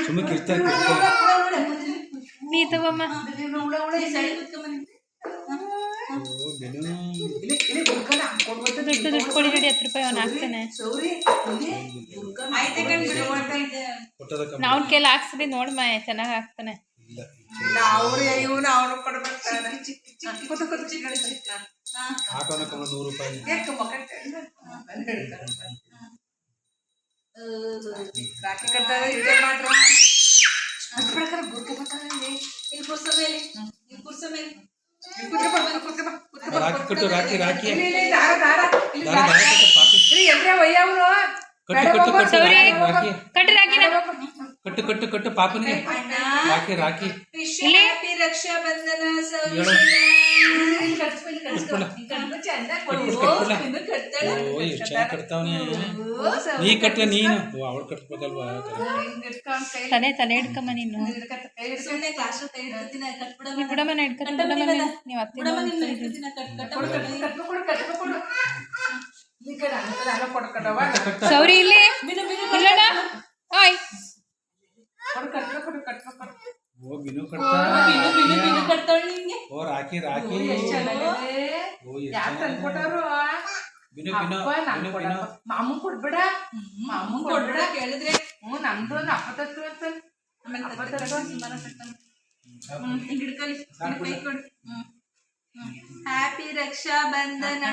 ಸುಮ್ಮನೆ ಕಿರ್ತಾರೆ ನೀ ತಗೊಮ್ಮ ದುಡ್ಡು ಕೊಡಿ ರೆಡಿ 10 ರೂಪಾಯಿ ಅವನು ಹಾಕ್ತಾನೆ ನಾವು ಕೆಲ ಹಾಕ್ಸ್ರಿ ನೋಡ್ಮ ಚೆನ್ನಾಗಿ ಹಾಕ್ತಾನೆ ಹಾಕೋಣ 100 ರೂಪಾಯಿ ರಾಖಿ ಕಟ್ಟಾಗ ಇದೇ ಮಾಡ್ರ ರಾಖಿ ಕಟ್ಟು ರಾಖಿ ರಾಖಿ ಕಟ್ಟು ಕಟ್ಟು ಕಟ್ಟು ಪಾಪನಿಗೆ ರಾಖಿ ರಾಖಿ ರಕ್ಷಾ ಬಂಧನ ಎಷ್ಟು ಚೆನ್ನಾಗಿ ಕಟ್ತಾವನೆ ನೀ ಕಟ್ಟ ನೀನು ಅವಳು ಕಟ್ಬೇಕಲ್ವಾ ತಲೆ ತಲೆ ಹಿಡ್ಕಮ್ಮ ನೀನು ಬಿಡಮನ ಹಿಡ್ಕೊತೀನಿ ನೀವು ಅತ್ತೆ ಸೌರಿ ಇಲ್ಲಿ ಇಲ್ಲಣ್ಣ ಹಾಯ್ ಓ ಬಿನು ಓ ರಾಖಿ ರಾಖಿ ಮಾಮನ್ ಕೊಡ್ಬೇಡ ಕೇಳಿದ್ರೆ ನಮ್ದು 40 ಹ್ಯಾಪಿ ರಕ್ಷಾ ಬಂಧನ